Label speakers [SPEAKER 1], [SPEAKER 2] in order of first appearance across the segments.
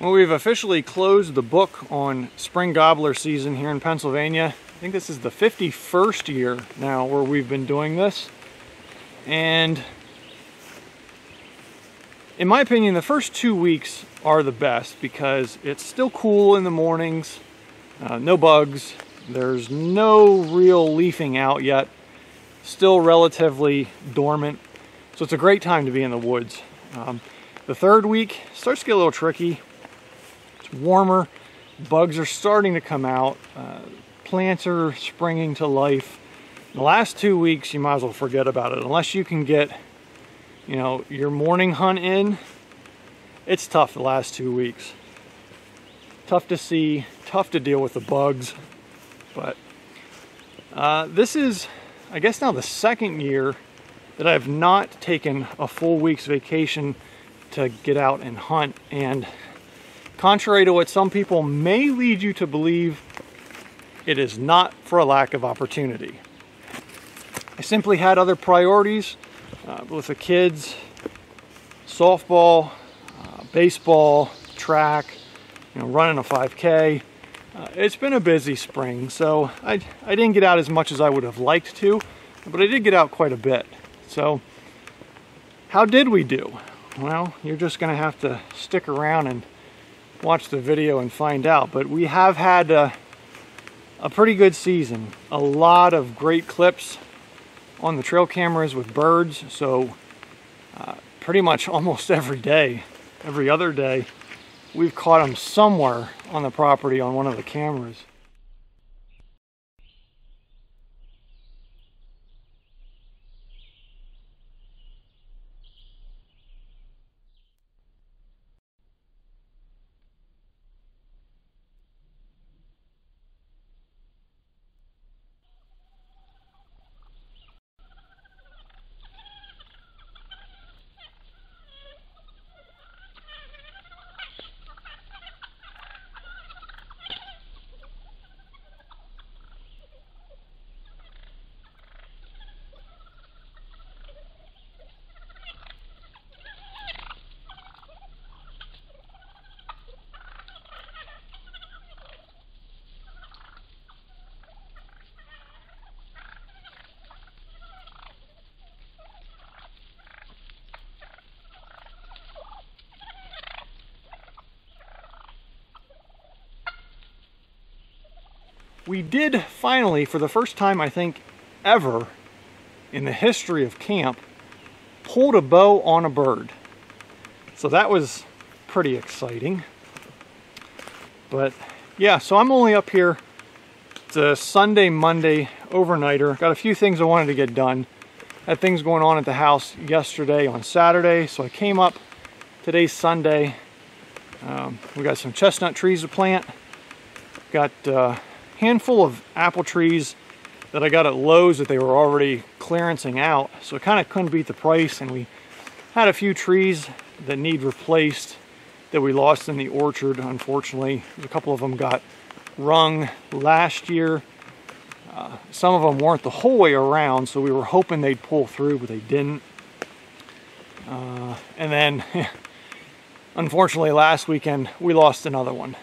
[SPEAKER 1] Well, we've officially closed the book on spring gobbler season here in Pennsylvania. I think this is the 51st year now where we've been doing this. And in my opinion, the first 2 weeks are the best because it's still cool in the mornings, no bugs, there's no real leafing out yet, still relatively dormant. So it's a great time to be in the woods. The third week starts to get a little tricky. It's warmer, bugs are starting to come out, plants are springing to life. The last 2 weeks, you might as well forget about it. Unless you can get, your morning hunt in, it's tough the last 2 weeks. Tough to see, tough to deal with the bugs. But this is, I guess now the second year that I've not taken a full week's vacation to get out and hunt. And contrary to what some people may lead you to believe, it is not for a lack of opportunity. I simply had other priorities with the kids, softball, baseball, track, running a 5K. It's been a busy spring, so I didn't get out as much as I would have liked to, but I did get out quite a bit. So how did we do? Well, you're just going to have to stick around and watch the video and find out. But we have had a pretty good season. A lot of great clips on the trail cameras with birds. So pretty much almost every day, every other day, we've caught them somewhere on the property on one of the cameras. We did finally, for the first time I think ever in the history of camp, pulled a bow on a bird. So that was pretty exciting. But yeah, so I'm only up here. It's a Sunday, Monday overnighter. Got a few things I wanted to get done. Had things going on at the house yesterday on Saturday, so I came up. Today's Sunday. We got some chestnut trees to plant. Got handful of apple trees that I got at Lowe's that they were already clearancing out, so it kind of couldn't beat the price. And we had a few trees that need replaced that we lost in the orchard, unfortunately. A couple of them got rung last year. Some of them weren't the whole way around, so we were hoping they'd pull through, but they didn't. And then unfortunately last weekend we lost another one.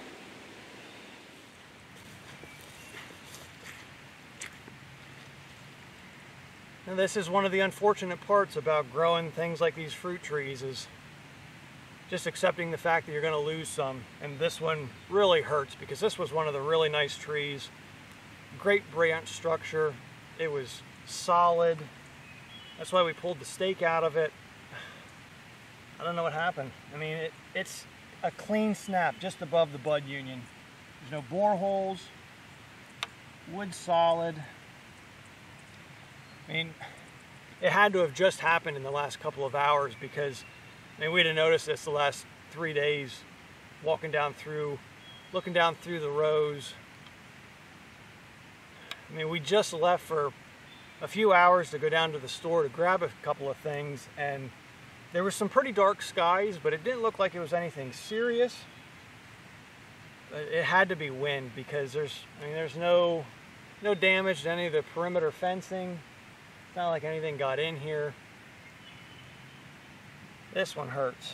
[SPEAKER 1] And this is one of the unfortunate parts about growing things like these fruit trees, is just accepting the fact that you're going to lose some. And this one really hurts because this was one of the really nice trees. Great branch structure. It was solid. That's why we pulled the stake out of it. I don't know what happened. I mean, it's a clean snap just above the bud union. There's no bore holes. Wood solid. I mean, it had to have just happened in the last couple of hours because, we'd have noticed this the last 3 days, walking down through, looking down through the rows. We just left for a few hours to go down to the store to grab a couple of things, and there were some pretty dark skies, but it didn't look like it was anything serious. It had to be wind because there's no damage to any of the perimeter fencing. It's not like anything got in here. This one hurts.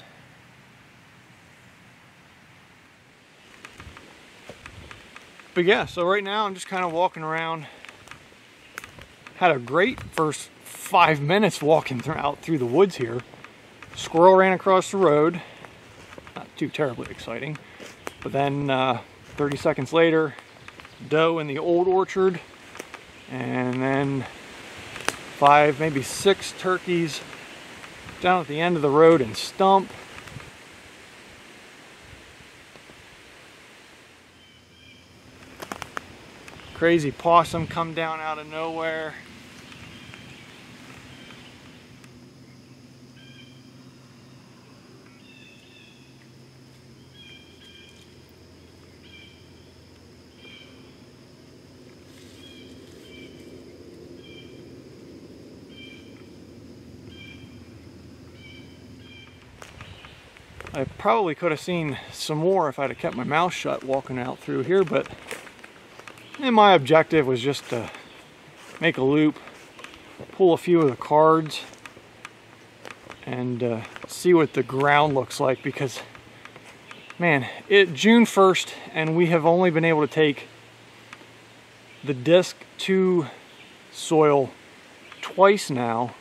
[SPEAKER 1] But yeah, so right now I'm just kind of walking around. Had a great first 5 minutes walking out through the woods here. Squirrel ran across the road. Not too terribly exciting. But then 30 seconds later, doe in the old orchard. And then 5, maybe 6 turkeys down at the end of the road in stump. Crazy possum come down out of nowhere. I probably could have seen some more if I'd have kept my mouth shut walking out through here, but my objective was just to make a loop, pull a few of the cards, and see what the ground looks like, because man, it's June 1st and we have only been able to take the disc to soil twice now,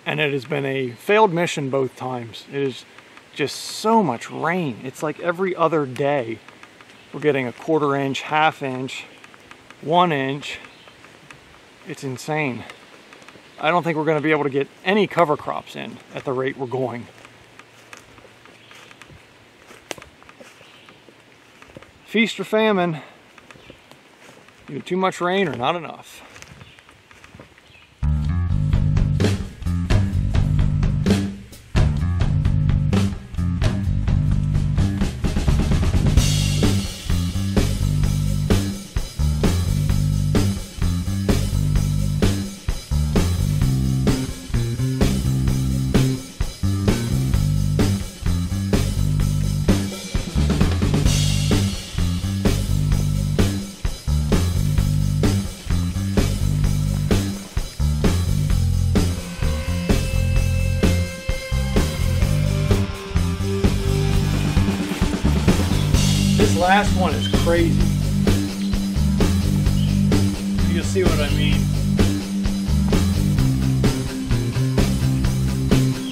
[SPEAKER 1] and it has been a failed mission both times. It is just so much rain. It's like every other day we're getting a 1/4 inch, 1/2 inch, 1 inch. It's insane. I don't think we're going to be able to get any cover crops in at the rate we're going. Feast or famine. Either too much rain or not enough. This last one is crazy. You'll see what I mean.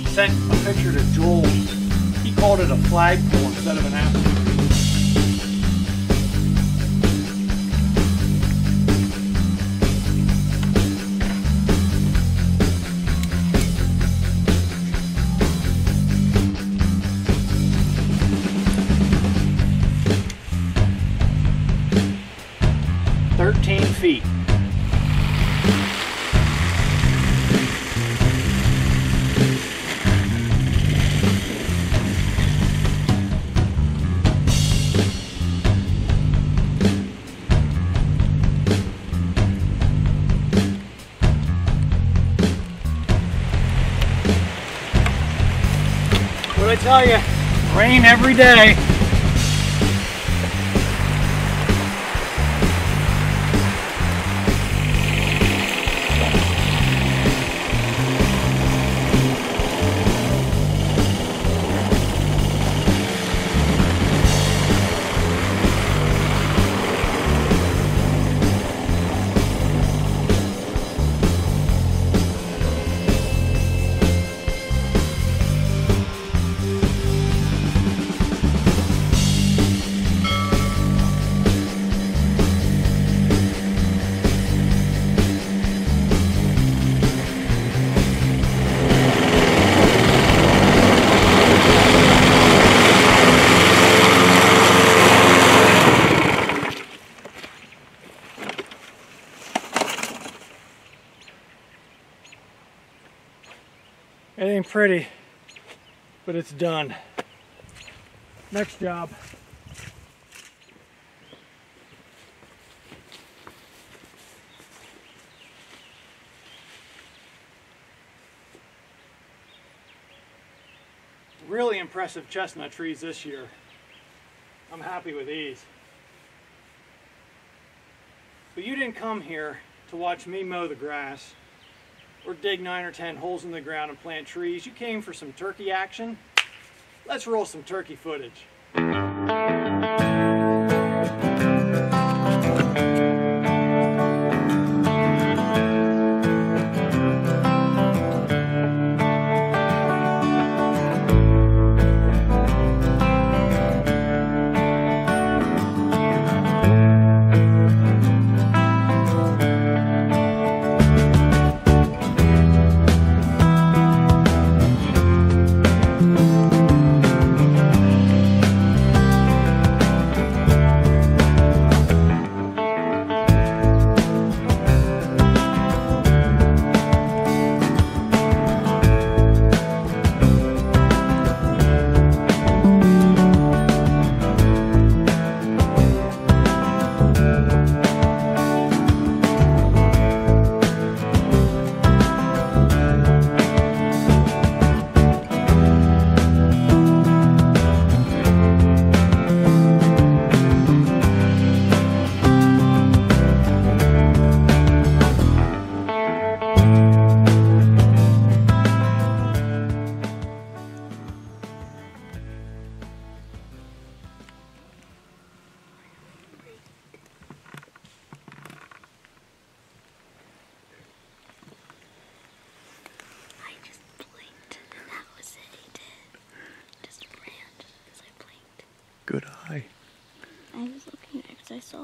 [SPEAKER 1] Sent a picture to Joel. He called it a flagpole instead of an apple tree. Feet. What'd I tell you? Rain every day. It ain't pretty, but it's done. Next job. Really impressive chestnut trees this year. I'm happy with these. But you didn't come here to watch me mow the grass or dig 9 or 10 holes in the ground and plant trees. You came for some turkey action. Let's roll some turkey footage.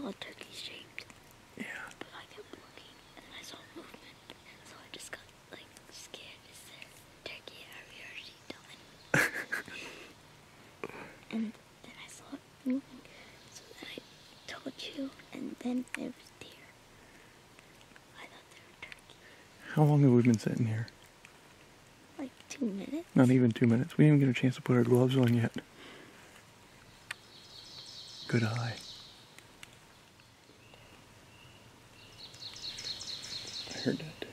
[SPEAKER 2] saw a turkey shaped.
[SPEAKER 1] Yeah.
[SPEAKER 2] But I kept looking and I saw movement. So I just got like scared. Is there turkey? Are we already done? And then I saw it moving. So then I told you, and then it was deer. I thought they were turkey.
[SPEAKER 1] How long have we been sitting here?
[SPEAKER 2] Like 2 minutes.
[SPEAKER 1] Not even 2 minutes. We didn't even get a chance to put our gloves on yet. Good eye. I heard that too.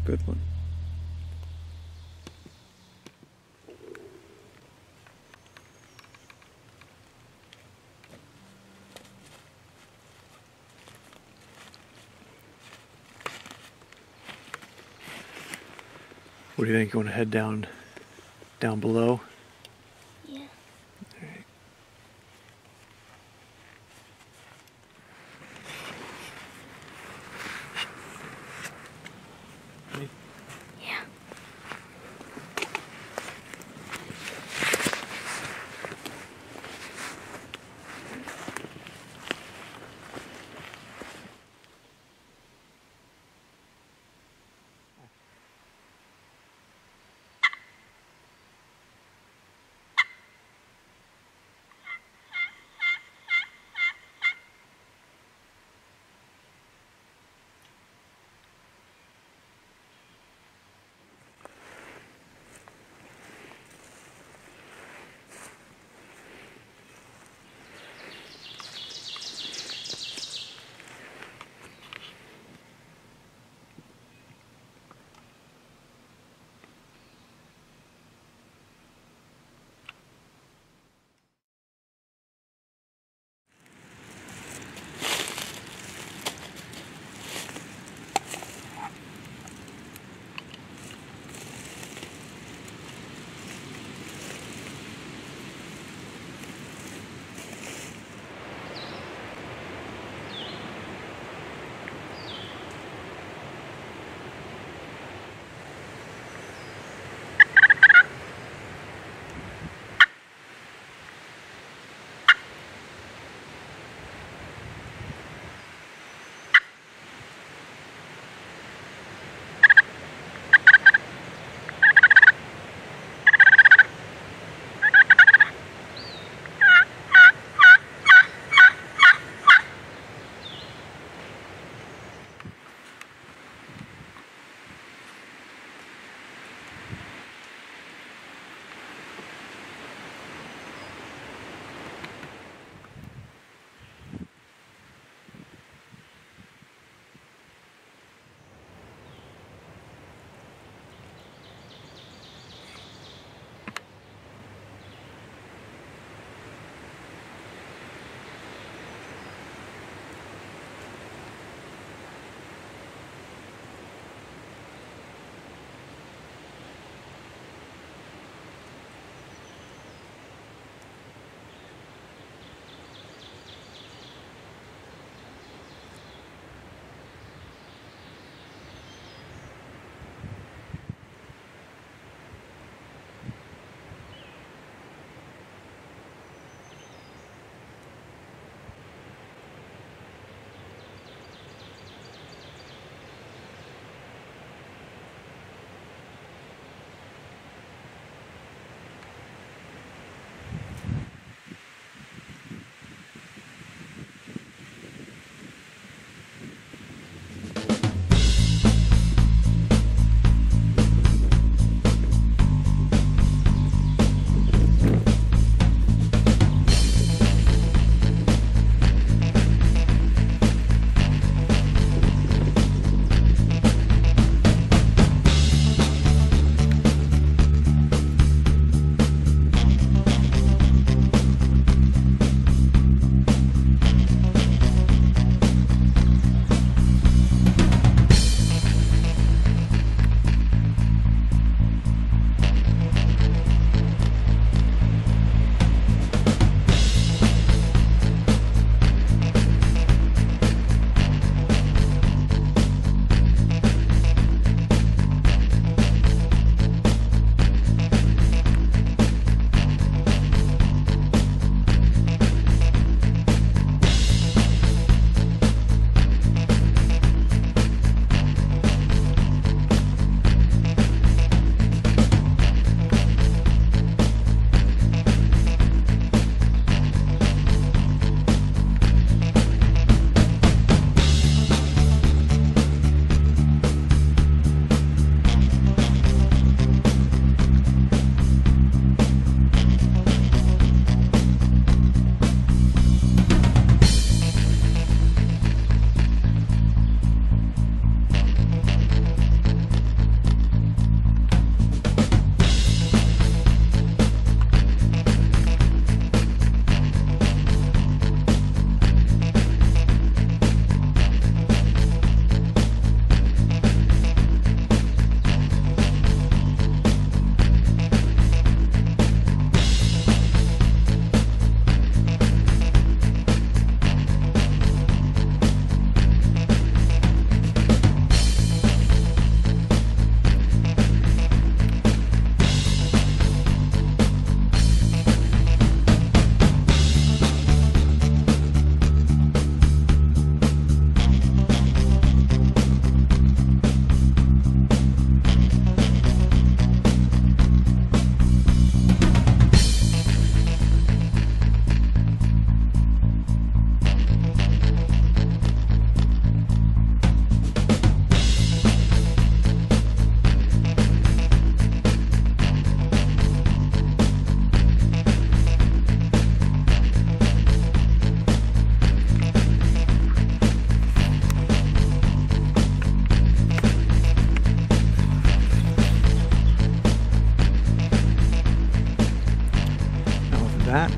[SPEAKER 1] Good one. What do you think? You want to head down below?
[SPEAKER 2] Yeah.
[SPEAKER 1] All right. Ready?
[SPEAKER 2] Yeah.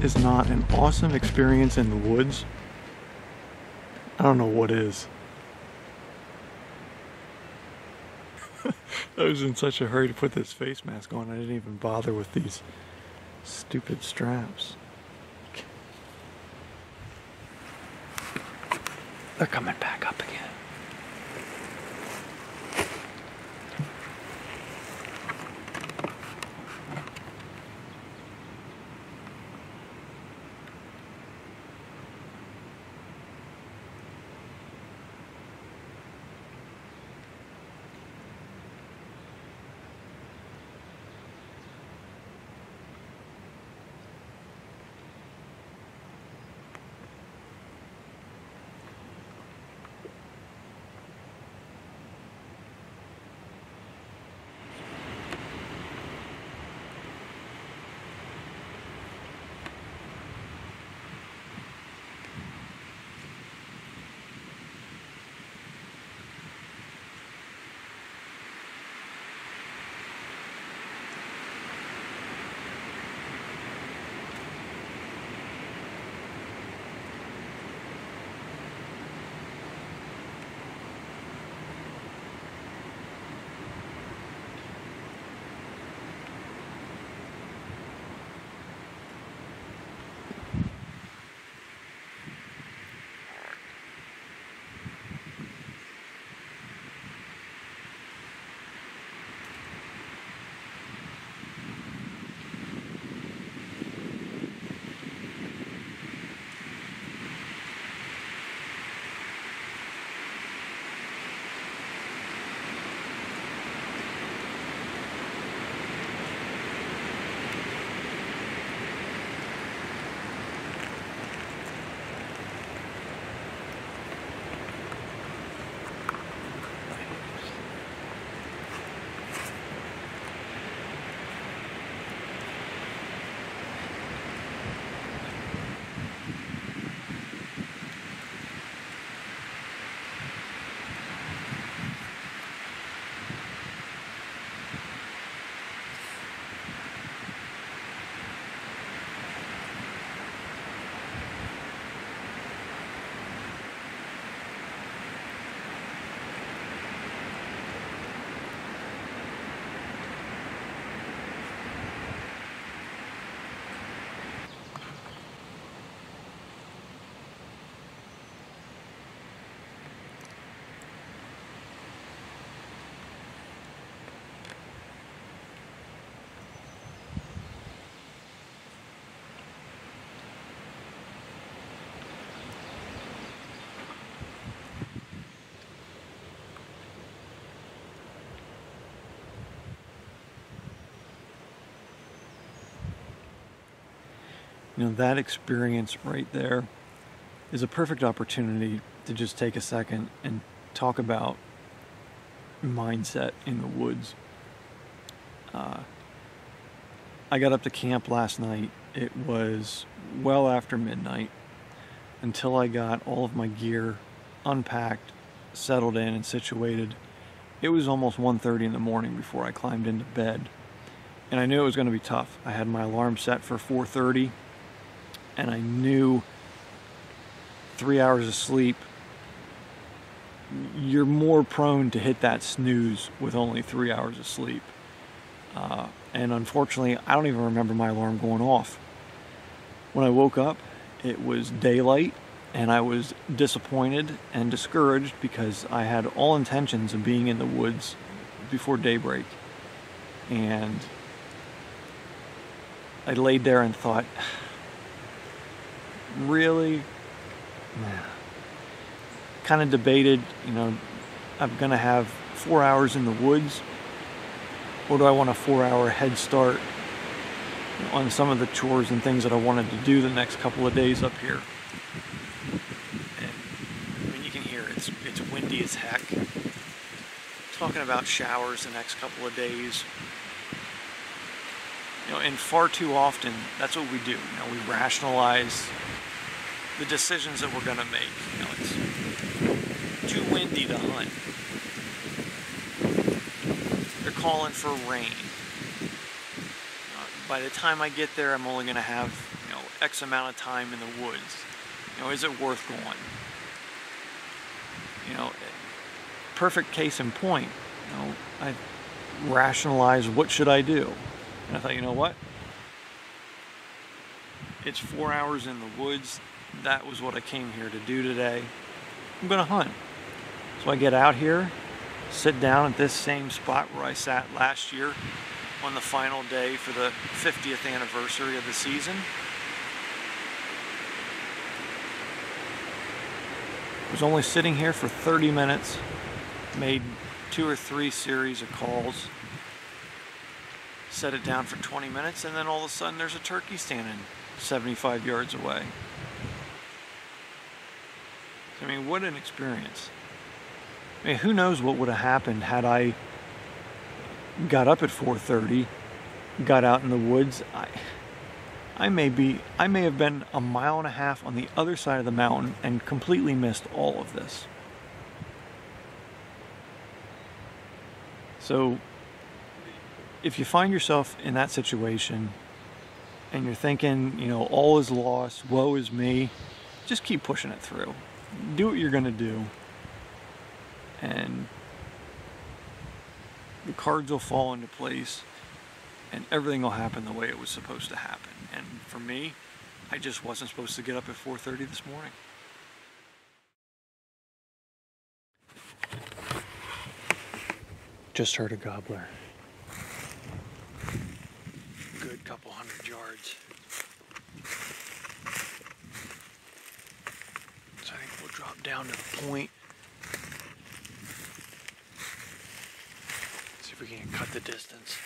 [SPEAKER 1] is not an awesome experience in the woods, I don't know what is. I was in such a hurry to put this face mask on, I didn't even bother with these stupid straps. They're coming back up again. You know, that experience right there is a perfect opportunity to just take a second and talk about mindset in the woods. I got up to camp last night. It was well after midnight until I got all of my gear unpacked, settled in, and situated. It was almost 1:30 in the morning before I climbed into bed. And I knew it was going to be tough. I had my alarm set for 4:30, and I knew 3 hours of sleep, you're more prone to hit that snooze with only 3 hours of sleep. And unfortunately, I don't even remember my alarm going off. When I woke up, it was daylight, and I was disappointed and discouraged because I had all intentions of being in the woods before daybreak. And I laid there and thought, really? Nah. Kind of debated, you know, I'm going to have 4 hours in the woods, or do I want a 4-hour head start on some of the chores and things that I wanted to do the next couple of days up here? And I mean, you can hear it's windy as heck. Talking about showers the next couple of days. You know, and far too often, that's what we do. You know, we rationalize the decisions that we're going to make. You know, it's too windy to hunt. They're calling for rain. By the time I get there, I'm only going to have, you know, X amount of time in the woods. You know, is it worth going? You know, perfect case in point. You know, I rationalized, what should I do? And I thought, you know what? It's 4 hours in the woods. That was what I came here to do today. I'm gonna hunt. So I get out here, sit down at this same spot where I sat last year on the final day for the 50th anniversary of the season. I was only sitting here for 30 minutes, made 2 or 3 series of calls, set it down for 20 minutes, and then all of a sudden there's a turkey standing 75 yards away. I mean, what an experience. I mean, who knows what would have happened had I got up at 4:30, got out in the woods. I may have been a mile and a half on the other side of the mountain and completely missed all of this. So if you find yourself in that situation and you're thinking, you know, all is lost, woe is me, just keep pushing it through. Do what you're gonna do, and the cards will fall into place and everything will happen the way it was supposed to happen. And for me, I just wasn't supposed to get up at 4:30 this morning. Just heard a gobbler. Good couple 100 yards. So I think we'll drop down to the point. See if we can cut the distance.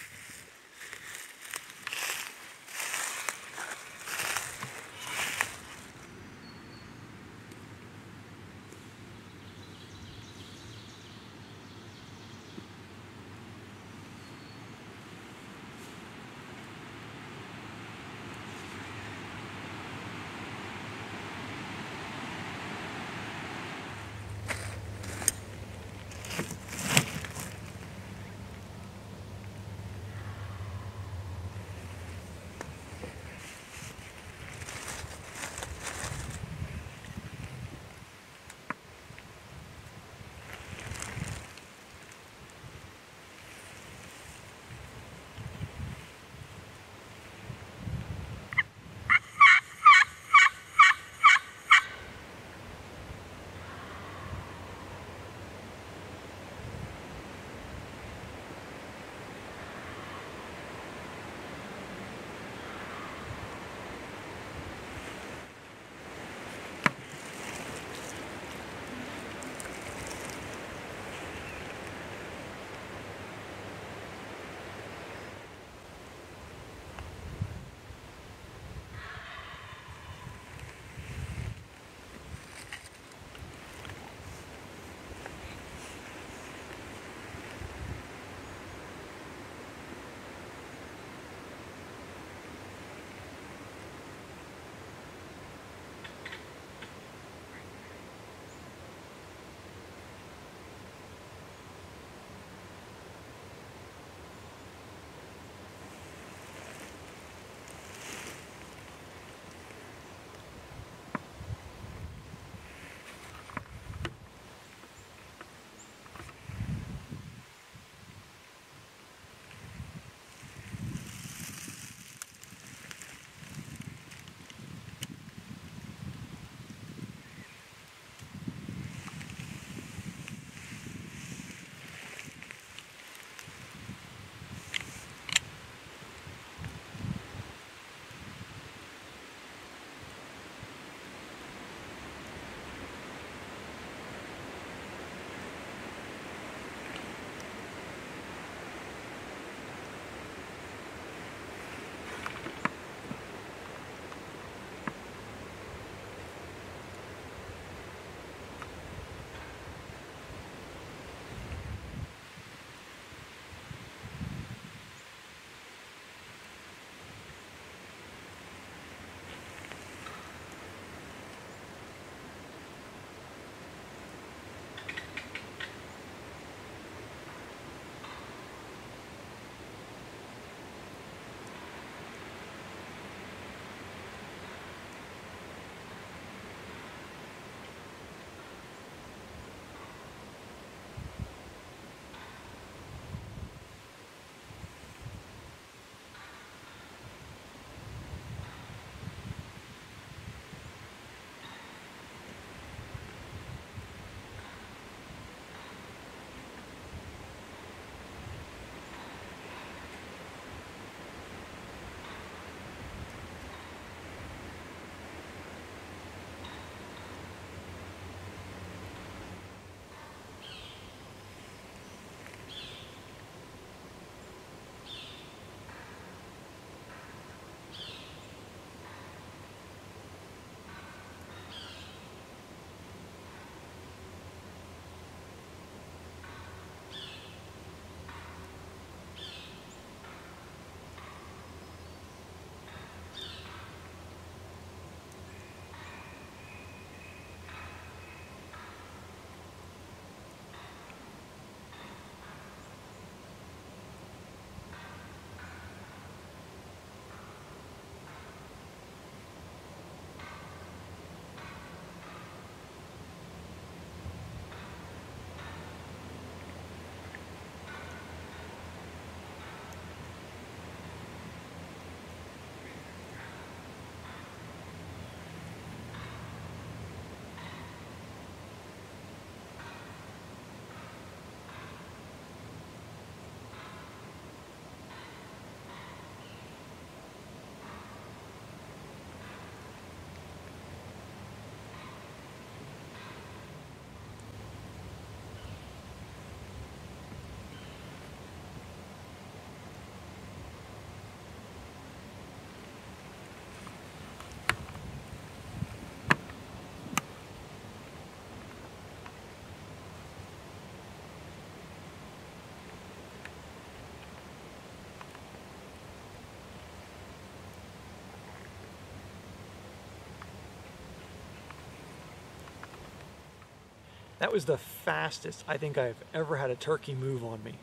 [SPEAKER 1] That was the fastest I think I've ever had a turkey move on me.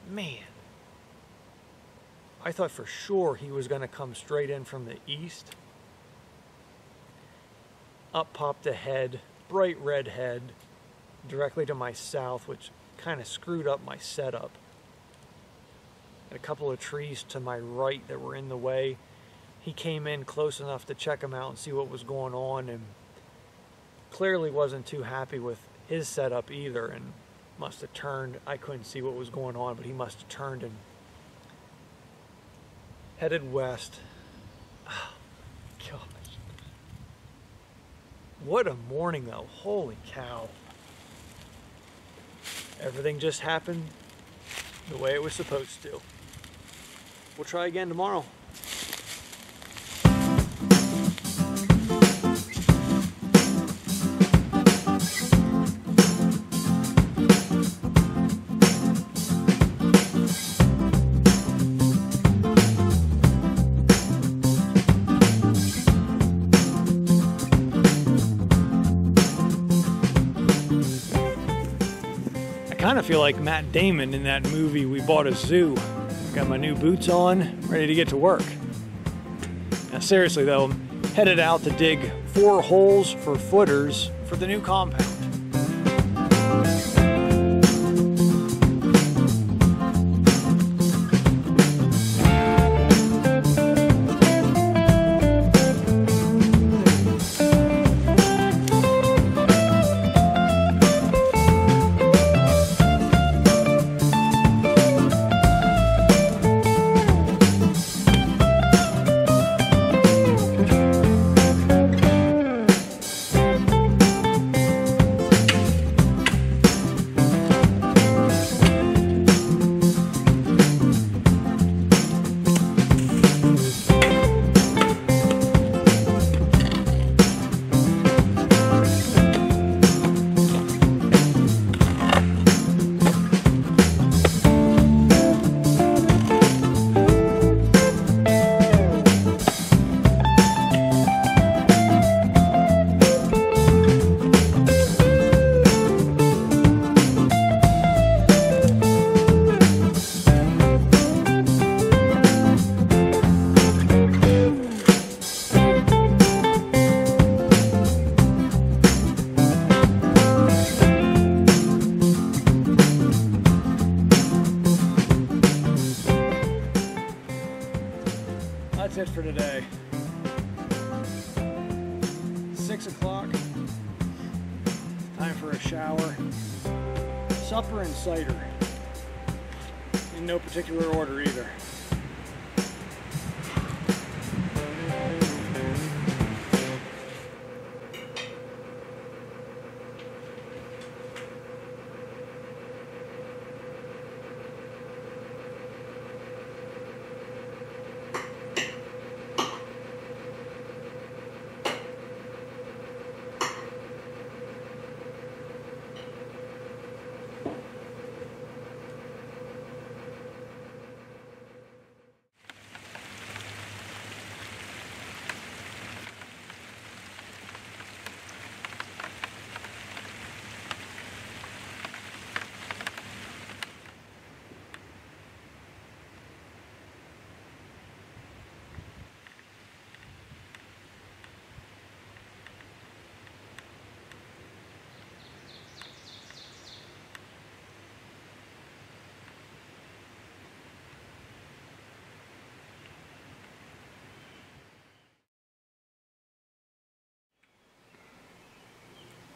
[SPEAKER 1] Man. I thought for sure he was going to come straight in from the east. Up popped a head, bright red head, directly to my south, which kind of screwed up my setup. A couple of trees to my right that were in the way. He came in close enough to check him out and see what was going on, and clearly wasn't too happy with his setup either, and must have turned. I couldn't see what was going on, but he must have turned and headed west. Oh, gosh. What a morning though, holy cow. Everything just happened the way it was supposed to. We'll try again tomorrow. I kind of feel like Matt Damon in that movie We Bought a Zoo. Got my new boots on, ready to get to work. Now seriously though, I'm headed out to dig 4 holes for footers for the new compound. That's it for today. 6 o'clock. Time for a shower. Supper and cider. In no particular order either.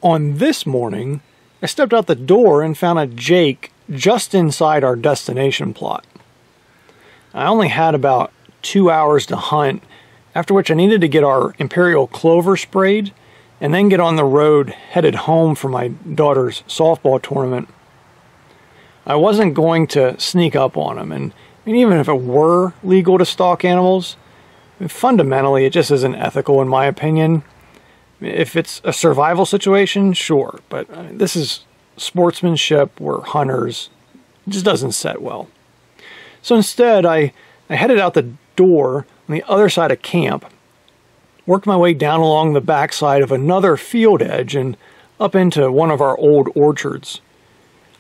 [SPEAKER 1] On this morning, I stepped out the door and found a Jake just inside our destination plot. I only had about 2 hours to hunt, after which I needed to get our imperial clover sprayed and then get on the road headed home for my daughter's softball tournament. I wasn't going to sneak up on him, and even if it were legal to stalk animals, fundamentally it just isn't ethical in my opinion. If it's a survival situation, sure, but this is sportsmanship, we're hunters, it just doesn't set well. So instead, I headed out the door on the other side of camp, worked my way down along the backside of another field edge, and up into one of our old orchards.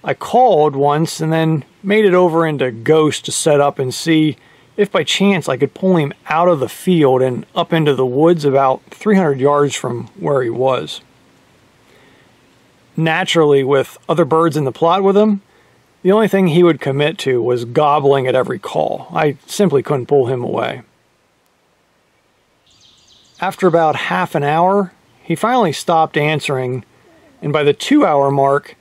[SPEAKER 1] I called once and then made it over into Ghost to set up and see if by chance I could pull him out of the field and up into the woods about 300 yards from where he was. Naturally, with other birds in the plot with him, the only thing he would commit to was gobbling at every call. I simply couldn't pull him away. After about half an hour, he finally stopped answering, and by the 2-hour mark,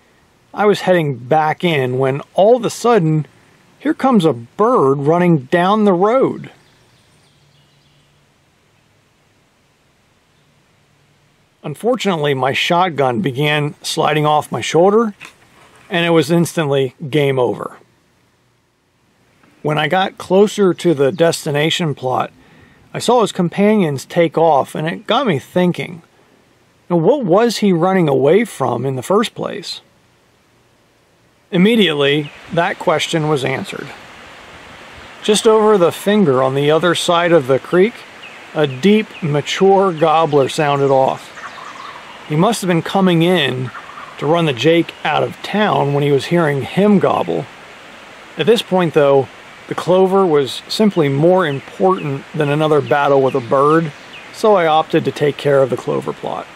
[SPEAKER 1] I was heading back in when all of a sudden, here comes a bird running down the road. Unfortunately, my shotgun began sliding off my shoulder, and it was instantly game over. When I got closer to the destination plot, I saw his companions take off, and it got me thinking, what was he running away from in the first place? Immediately, that question was answered. Just over the finger on the other side of the creek, a deep, mature gobbler sounded off. He must have been coming in to run the Jake out of town when he was hearing him gobble. At this point, though, the clover was simply more important than another battle with a bird, so I opted to take care of the clover plot.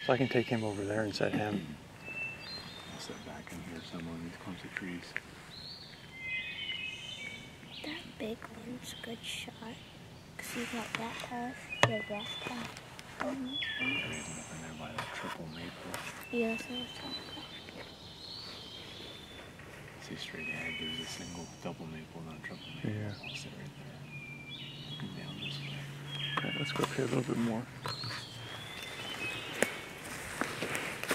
[SPEAKER 1] So I can take him over there and set him.
[SPEAKER 3] I'll sit back in here somewhere in these clumps of trees.
[SPEAKER 2] That big one's a good shot. See what that has? The rest has.
[SPEAKER 3] There is one up in there by the triple maple.
[SPEAKER 2] Yeah, so it's okay.
[SPEAKER 3] See straight ahead, there's a single double maple, not a triple maple.
[SPEAKER 1] Yeah.
[SPEAKER 3] I'll sit right there. Looking down this way.
[SPEAKER 1] Okay, let's go up here a little bit more.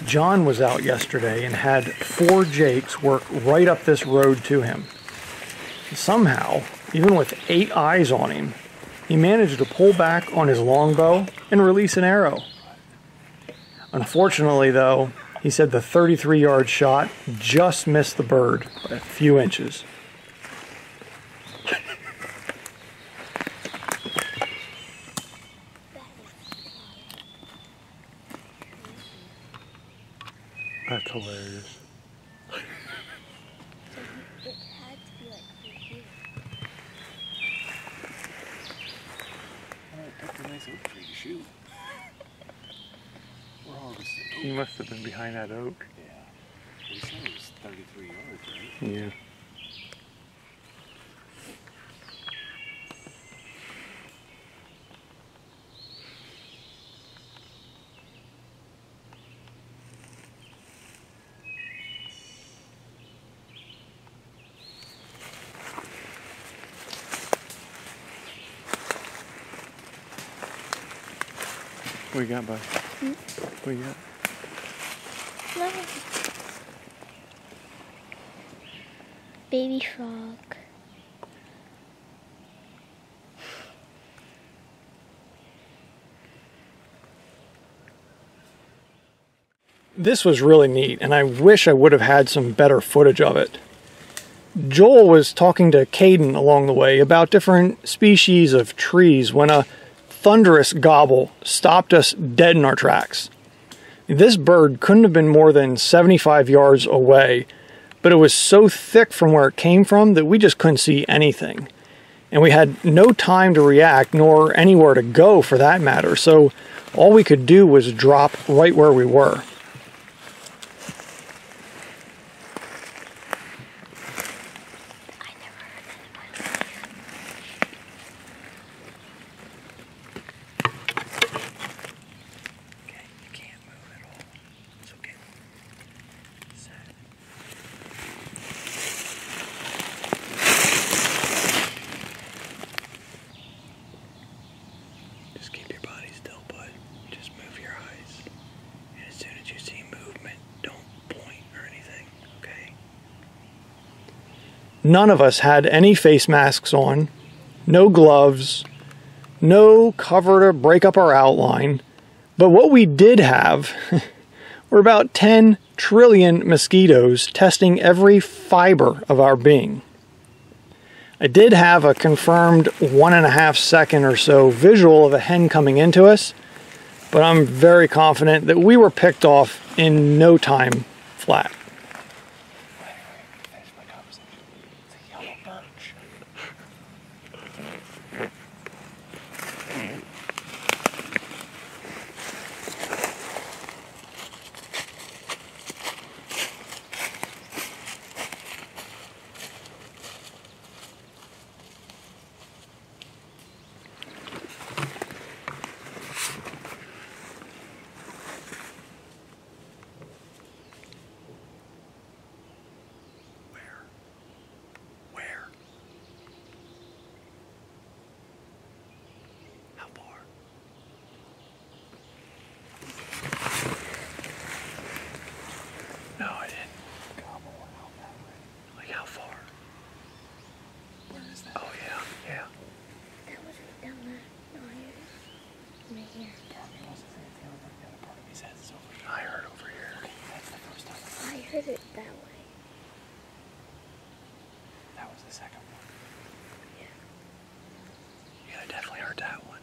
[SPEAKER 1] John was out yesterday and had 4 jakes work right up this road to him. Somehow, even with 8 eyes on him, he managed to pull back on his longbow and release an arrow. Unfortunately, though, he said the 33-yard shot just missed the bird by a few inches. That's hilarious.
[SPEAKER 2] So it had to be like right here.
[SPEAKER 3] Oh, I picked a nice oak tree to shoot. We're harvesting oak.
[SPEAKER 1] He must have been behind that oak.
[SPEAKER 3] Yeah. He said it was 33 yards, right?
[SPEAKER 1] Yeah. What you got, bud? What you got?
[SPEAKER 2] No. Baby frog.
[SPEAKER 1] This was really neat, and I wish I would have had some better footage of it. Joel was talking to Caden along the way about different species of trees when a thunderous gobble stopped us dead in our tracks. This bird couldn't have been more than 75 yards away, but it was so thick from where it came from that we just couldn't see anything. And we had no time to react, nor anywhere to go for that matter, so all we could do was drop right where we were.
[SPEAKER 3] Just keep your body still, bud. Just move your eyes. And as soon as you see movement, don't point or anything, okay?
[SPEAKER 1] None of us had any face masks on, no gloves, no cover to break up our outline. But what we did have were about 10 trillion mosquitoes testing every fiber of our being. I did have a confirmed 1.5 second or so visual of a hen coming into us, but I'm very confident that we were picked off in no time flat.
[SPEAKER 2] I heard it that way.
[SPEAKER 3] That was the second one.
[SPEAKER 2] Yeah.
[SPEAKER 3] Yeah, I definitely heard that one.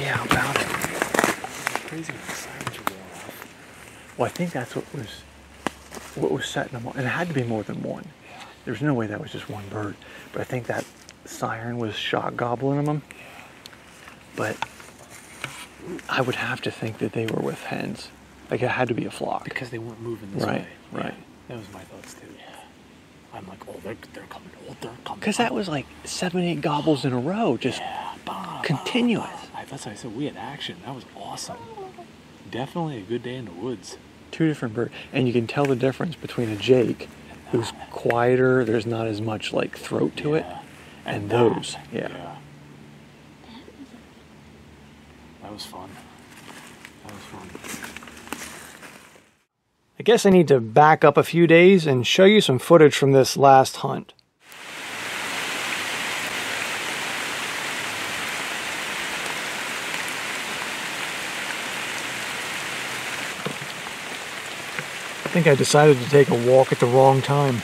[SPEAKER 1] Yeah, about it.
[SPEAKER 3] It's crazy when the sirens were going off.
[SPEAKER 1] Well, I think that's what was setting them off. And it had to be more than one.
[SPEAKER 3] Yeah.
[SPEAKER 1] There's no way that was just one bird. But I think that siren was shot gobbling them.
[SPEAKER 3] Yeah.
[SPEAKER 1] But I would have to think that they were with hens. Like it had to be a flock.
[SPEAKER 3] Because they weren't moving this
[SPEAKER 1] Right,
[SPEAKER 3] way.
[SPEAKER 1] right.
[SPEAKER 3] Yeah, that was my thoughts too. Yeah. I'm like, oh, they're coming. Oh, they're coming.
[SPEAKER 1] Because that was like 7, 8 gobbles in a row, just continuous.
[SPEAKER 3] That's why I said we had action. That was awesome. Definitely a good day in the woods.
[SPEAKER 1] 2 different birds. And you can tell the difference between a Jake, who's quieter, there's not as much like throat to it, and those. Yeah.
[SPEAKER 3] That was fun. That was fun.
[SPEAKER 1] I guess I need to back up a few days and show you some footage from this last hunt. I think I decided to take a walk at the wrong time.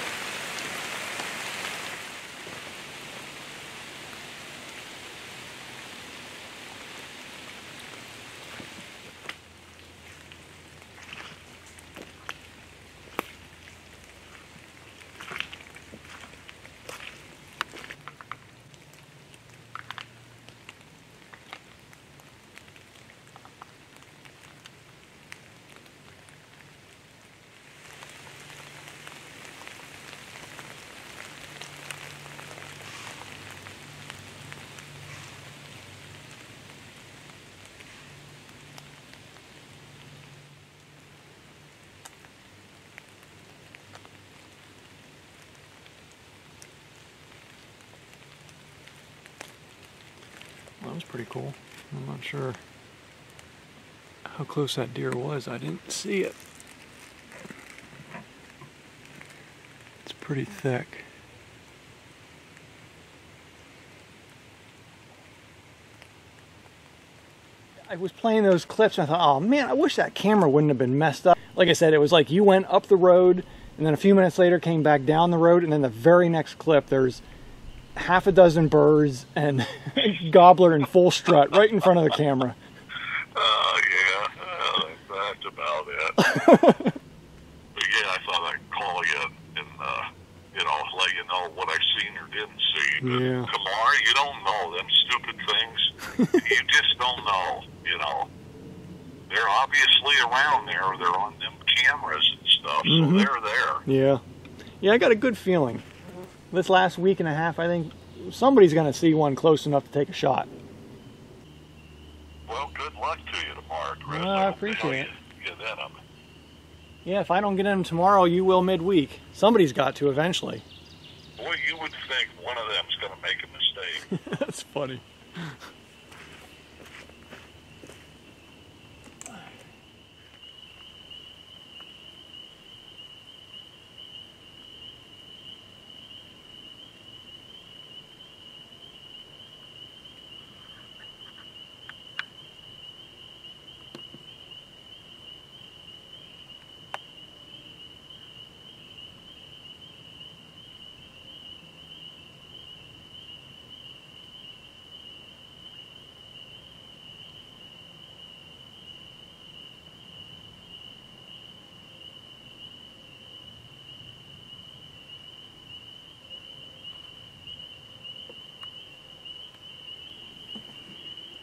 [SPEAKER 1] That was pretty cool. I'm not sure how close that deer was. I didn't see it. It's pretty thick. I was playing those clips and I thought, oh man, I wish that camera wouldn't have been messed up. Like I said, it was like you went up the road and then a few minutes later came back down the road, and then the very next clip there's half a dozen birds and gobbler in full strut right in front of the camera.
[SPEAKER 4] Yeah, that's about it. But yeah, I thought I'd call you and, let you know what I seen or didn't see. But
[SPEAKER 1] Yeah.
[SPEAKER 4] Kamar, you don't know them stupid things. You just don't know, They're obviously around there. They're on them cameras and stuff, so they're there.
[SPEAKER 1] Yeah. Yeah, I got a good feeling. This last week and a half, I think somebody's going to see one close enough to take a shot.
[SPEAKER 4] Well, good luck to you tomorrow, Chris.
[SPEAKER 1] Well, I appreciate it.
[SPEAKER 4] Get in them.
[SPEAKER 1] Yeah, if I don't get in them tomorrow, you will midweek. Somebody's got to eventually.
[SPEAKER 4] Boy, you would think one of them's going to make a mistake.
[SPEAKER 1] That's funny.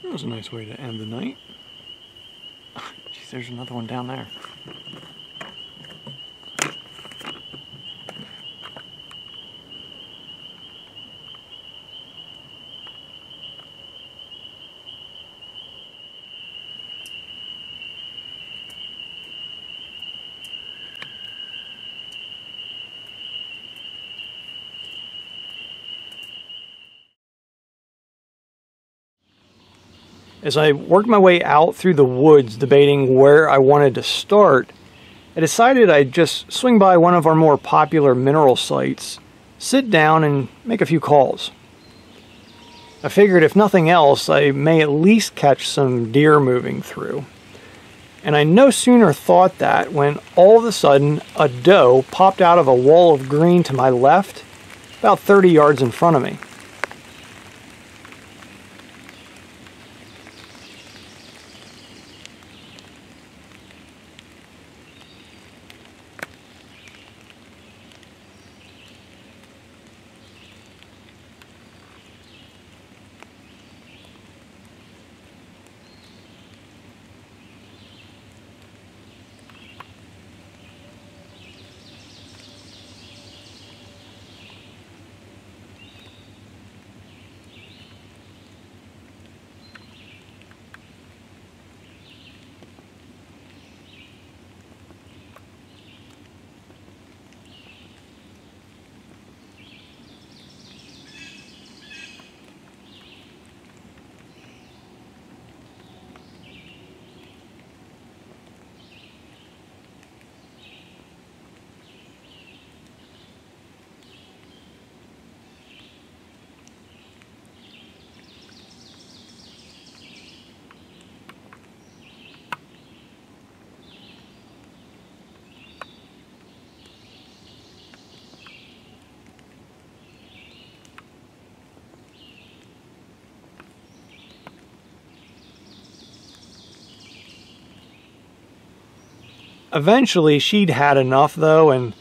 [SPEAKER 1] That was a nice way to end the night. Geez, there's another one down there. As I worked my way out through the woods debating where I wanted to start, I decided I'd just swing by one of our more popular mineral sites, sit down and make a few calls. I figured if nothing else, I may at least catch some deer moving through. And I no sooner thought that when all of a sudden a doe popped out of a wall of green to my left, about 30 yards in front of me. Eventually, she'd had enough, though, and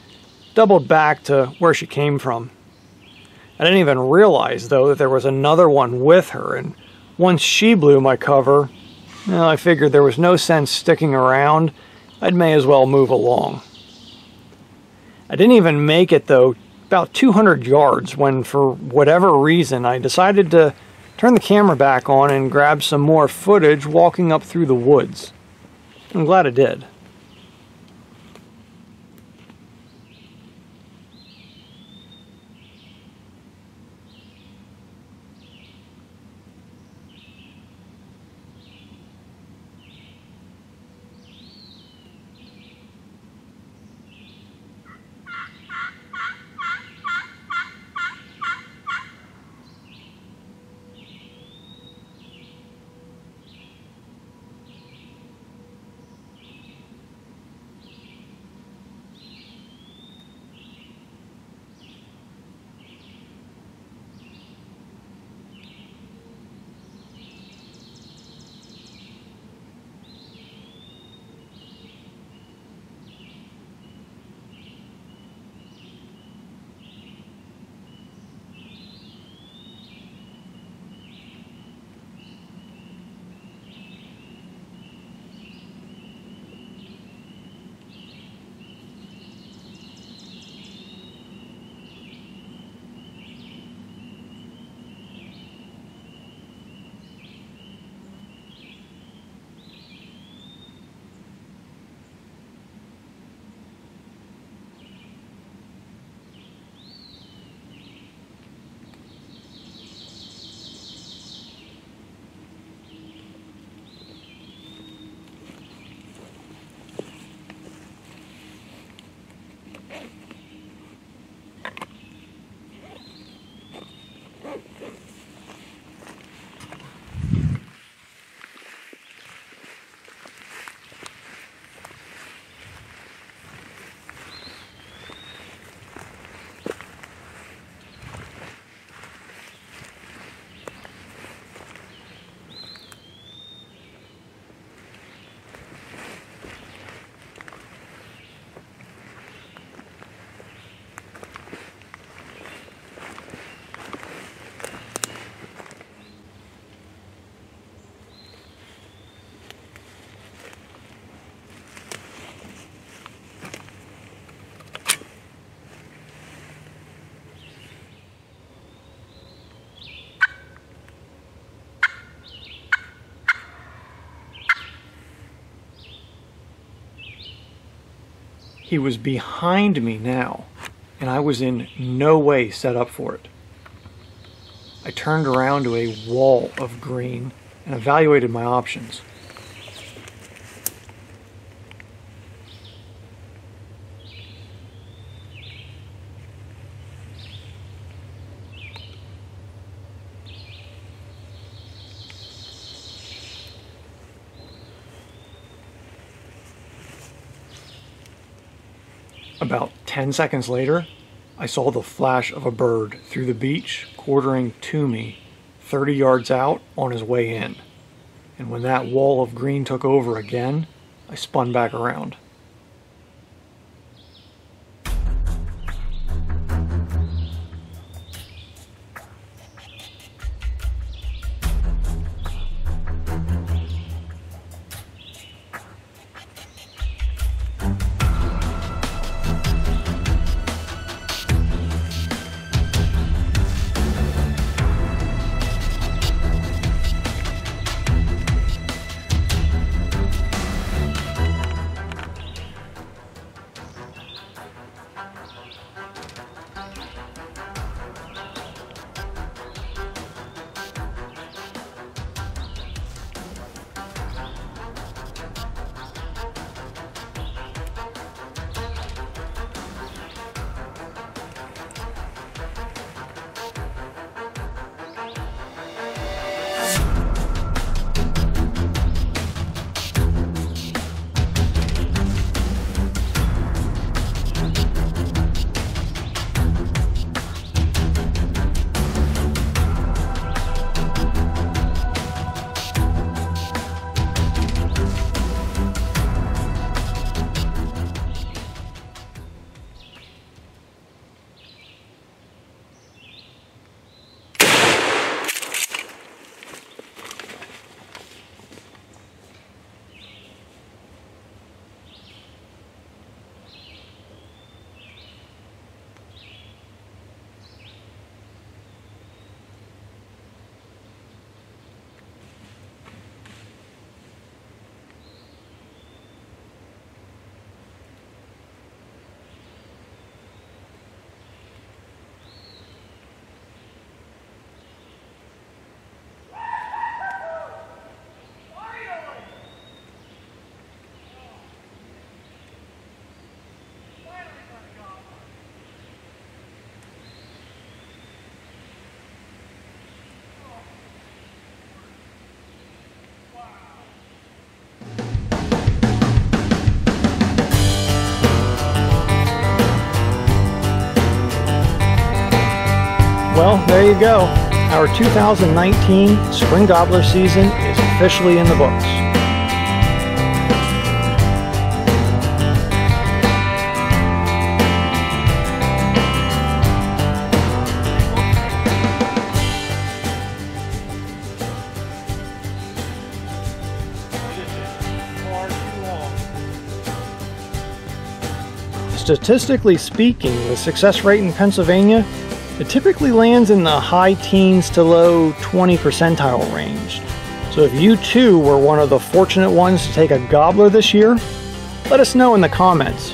[SPEAKER 1] doubled back to where she came from. I didn't even realize, though, that there was another one with her, and once she blew my cover, well, I figured there was no sense sticking around. I may as well move along. I didn't even make it, though, about 200 yards when, for whatever reason, I decided to turn the camera back on and grab some more footage walking up through the woods. I'm glad I did. He was behind me now, and I was in no way set up for it. I turned around to a wall of green and evaluated my options. About 10 seconds later, I saw the flash of a bird through the beach, quartering to me, 30 yards out on his way in. And when that wall of green took over again, I spun back around. Well, there you go. Our 2019 Spring Gobbler season is officially in the books. Statistically speaking, the success rate in Pennsylvania, it typically lands in the high teens to low 20 percentile range. So if you too were one of the fortunate ones to take a gobbler this year, let us know in the comments.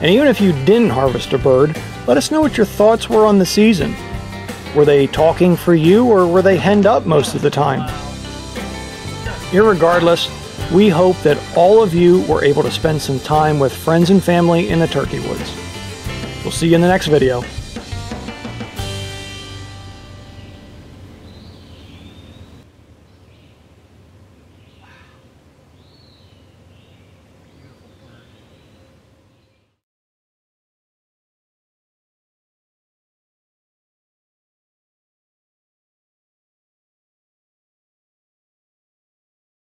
[SPEAKER 1] And even if you didn't harvest a bird, let us know what your thoughts were on the season. Were they talking for you, or were they henned up most of the time? Irregardless, we hope that all of you were able to spend some time with friends and family in the turkey woods. We'll see you in the next video.